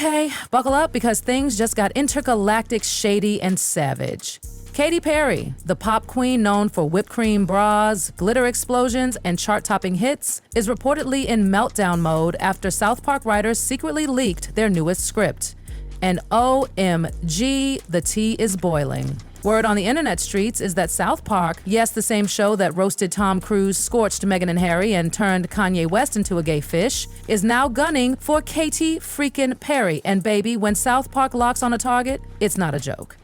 Okay, buckle up because things just got intergalactic, shady, and savage. Katy Perry, the pop queen known for whipped cream bras, glitter explosions, and chart-topping hits, is reportedly in meltdown mode after South Park writers secretly leaked their newest script. And OMG, the tea is boiling. Word on the internet streets is that South Park, yes, the same show that roasted Tom Cruise, scorched Meghan and Harry, and turned Kanye West into a gay fish, is now gunning for Katy freaking Perry. And baby, when South Park locks on a target, it's not a joke.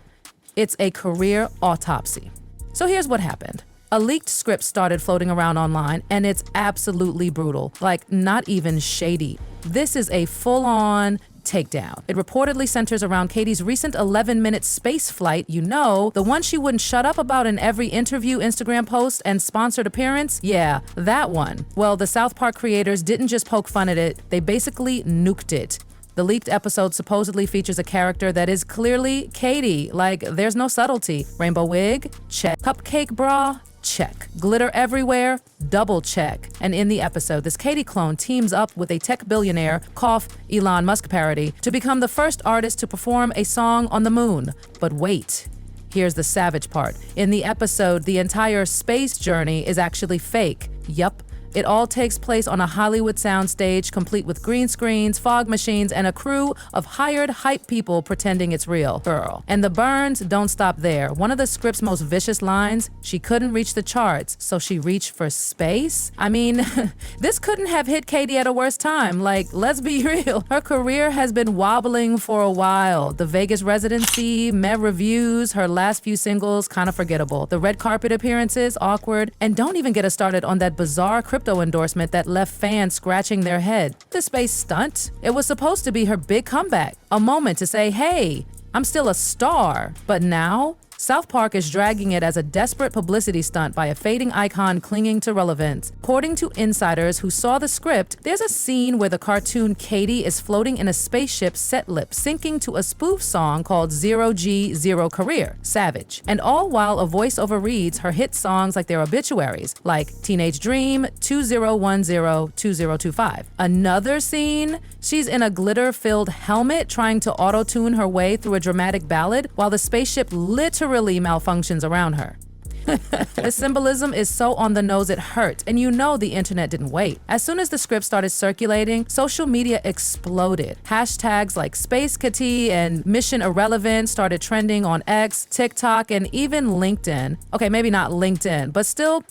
It's a career autopsy. So here's what happened. A leaked script started floating around online, and it's absolutely brutal, like not even shady. This is a full-on takedown. It reportedly centers around Katy's recent 11-minute space flight, the one she wouldn't shut up about in every interview, Instagram post, and sponsored appearance. Yeah, that one. Well, the South Park creators didn't just poke fun at it, they basically nuked it. The leaked episode supposedly features a character that is clearly Katy, like there's no subtlety. Rainbow wig? Check. Cupcake bra? Check. Glitter everywhere? Double check. And in the episode, this Katy clone teams up with a tech billionaire, cough, Elon Musk parody, to become the first artist to perform a song on the moon. But wait. Here's the savage part. In the episode, the entire space journey is actually fake. Yup. It all takes place on a Hollywood soundstage, complete with green screens, fog machines, and a crew of hired hype people pretending it's real. Girl. And the burns don't stop there. One of the script's most vicious lines, she couldn't reach the charts, so she reached for space? I mean, this couldn't have hit Katy at a worse time. Like, let's be real. Her career has been wobbling for a while. The Vegas residency, Met reviews, her last few singles, kind of forgettable. The red carpet appearances, awkward. And don't even get us started on that bizarre crypto endorsement that left fans scratching their head. The space stunt. It was supposed to be her big comeback, a moment to say, hey, I'm still a star. But now, South Park is dragging it as a desperate publicity stunt by a fading icon clinging to relevance. According to insiders who saw the script, there's a scene where the cartoon Katy is floating in a spaceship set lip syncing to a spoof song called Zero G Zero Career, Savage. And all while a voiceover reads her hit songs like their obituaries, like Teenage Dream, 2010-2025. Another scene, she's in a glitter-filled helmet trying to auto-tune her way through a dramatic ballad while the spaceship literally malfunctions around her. The symbolism is so on the nose it hurt, and the internet didn't wait. As soon as the script started circulating, social media exploded. Hashtags like Space Katy and Mission Irrelevant started trending on X, TikTok, and even LinkedIn. Okay, maybe not LinkedIn, but still,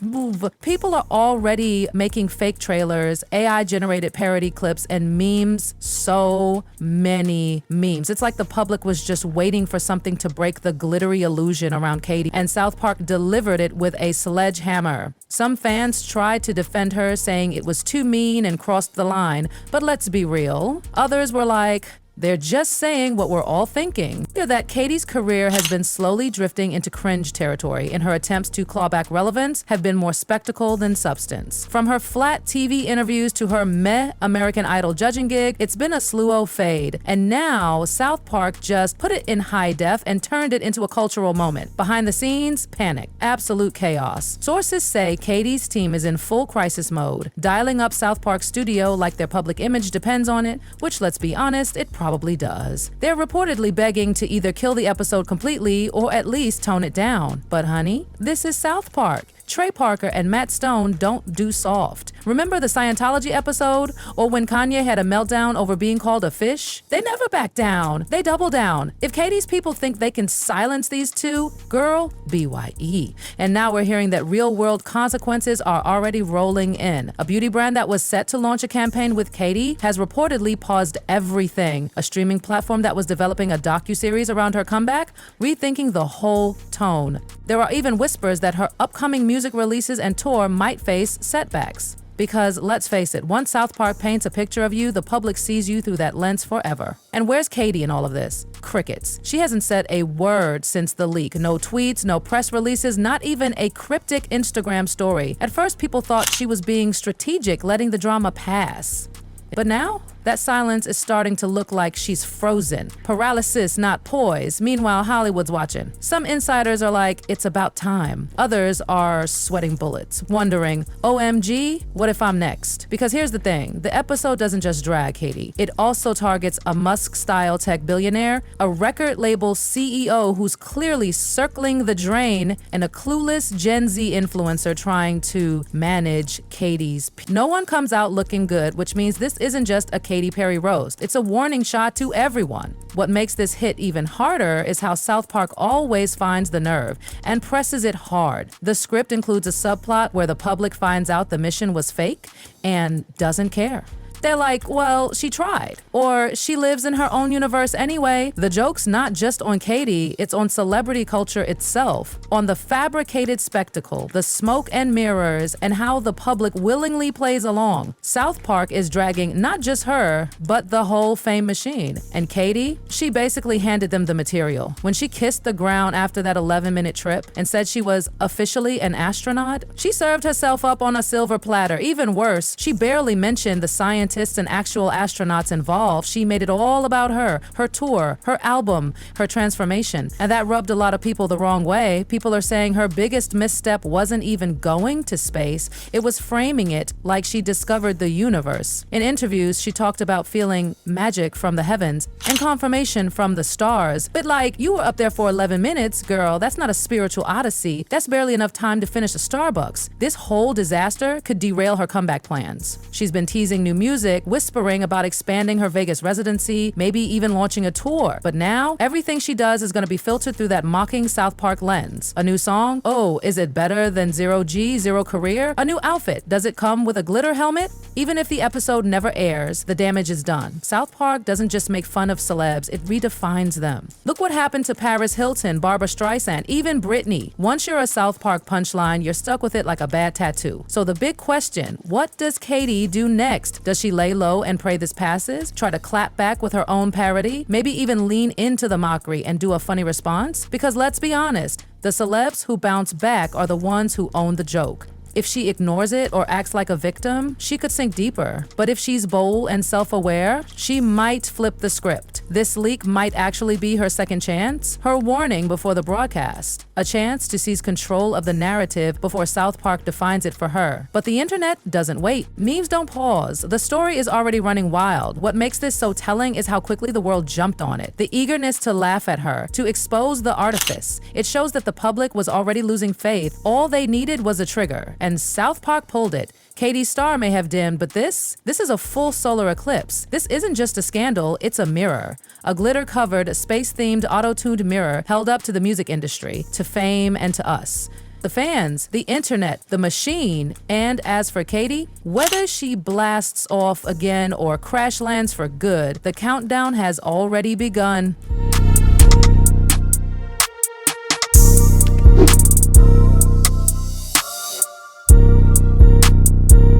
people are already making fake trailers, AI-generated parody clips, and memes. So many memes. It's like the public was just waiting for something to break the glittery illusion around Katy, and South Park delivered it with a sledgehammer. Some fans tried to defend her, saying it was too mean and crossed the line, but let's be real. Others were like, they're just saying what we're all thinking. That Katy's career has been slowly drifting into cringe territory, and her attempts to claw back relevance have been more spectacle than substance. From her flat TV interviews to her meh American Idol judging gig, it's been a slow fade. And now, South Park just put it in high def and turned it into a cultural moment. Behind the scenes, panic. Absolute chaos. Sources say Katy's team is in full crisis mode, dialing up South Park's studio like their public image depends on it, which, let's be honest, it probably does. They're reportedly begging to either kill the episode completely or at least tone it down. But honey, this is South Park. Trey Parker and Matt Stone don't do soft. Remember the Scientology episode? Or when Kanye had a meltdown over being called a fish? They never back down. They double down. If Katy's people think they can silence these two, girl, BYE. And now we're hearing that real-world consequences are already rolling in. A beauty brand that was set to launch a campaign with Katy has reportedly paused everything. A streaming platform that was developing a docuseries around her comeback, rethinking the whole tone. There are even whispers that her upcoming music releases and tour might face setbacks. Because let's face it, once South Park paints a picture of you, the public sees you through that lens forever. And where's Katy in all of this? Crickets. She hasn't said a word since the leak. No tweets, no press releases, not even a cryptic Instagram story. At first, people thought she was being strategic, letting the drama pass. But now, that silence is starting to look like she's frozen. Paralysis, not poise. Meanwhile, Hollywood's watching. Some insiders are like, it's about time. Others are sweating bullets, wondering, OMG, what if I'm next? Because here's the thing, the episode doesn't just drag Katy. It also targets a Musk-style tech billionaire, a record label CEO who's clearly circling the drain, and a clueless Gen Z influencer trying to manage Katy's. No one comes out looking good, which means this isn't just a Katy Perry roast. It's a warning shot to everyone. What makes this hit even harder is how South Park always finds the nerve and presses it hard. The script includes a subplot where the public finds out the mission was fake and doesn't care. They're like, well, she tried, or she lives in her own universe anyway. The joke's not just on Katy, it's on celebrity culture itself, on the fabricated spectacle, the smoke and mirrors, and how the public willingly plays along. South Park is dragging not just her, but the whole fame machine. And Katy, she basically handed them the material. When she kissed the ground after that 11-minute trip and said she was officially an astronaut, she served herself up on a silver platter. Even worse, she barely mentioned the scientists and actual astronauts involved. She made it all about her tour, her album, her transformation. And that rubbed a lot of people the wrong way. People are saying her biggest misstep wasn't even going to space. It was framing it like she discovered the universe. In interviews, she talked about feeling magic from the heavens and confirmation from the stars. But like, you were up there for 11 minutes, girl. That's not a spiritual odyssey. That's barely enough time to finish a Starbucks. This whole disaster could derail her comeback plans. She's been teasing new music, whispering about expanding her Vegas residency, maybe even launching a tour. But now, everything she does is going to be filtered through that mocking South Park lens. A new song? Oh, is it better than Zero G, Zero Career? A new outfit? Does it come with a glitter helmet? Even if the episode never airs, the damage is done. South Park doesn't just make fun of celebs, it redefines them. Look what happened to Paris Hilton, Barbara Streisand, even Britney. Once you're a South Park punchline, you're stuck with it like a bad tattoo. So the big question, what does Katy do next? Does she lay low and pray this passes? Try to clap back with her own parody? Maybe even lean into the mockery and do a funny response? Because let's be honest, the celebs who bounce back are the ones who own the joke. If she ignores it or acts like a victim, she could sink deeper. But if she's bold and self-aware, she might flip the script. This leak might actually be her second chance, her warning before the broadcast, a chance to seize control of the narrative before South Park defines it for her. But the internet doesn't wait. Memes don't pause. The story is already running wild. What makes this so telling is how quickly the world jumped on it. The eagerness to laugh at her, to expose the artifice. It shows that the public was already losing faith. All they needed was a trigger. And South Park pulled it. Katy's star may have dimmed, but this is a full solar eclipse. This isn't just a scandal, it's a mirror. A glitter-covered, space-themed, auto-tuned mirror held up to the music industry, to fame, and to us. The fans, the internet, the machine. And as for Katy, whether she blasts off again or crash lands for good, the countdown has already begun.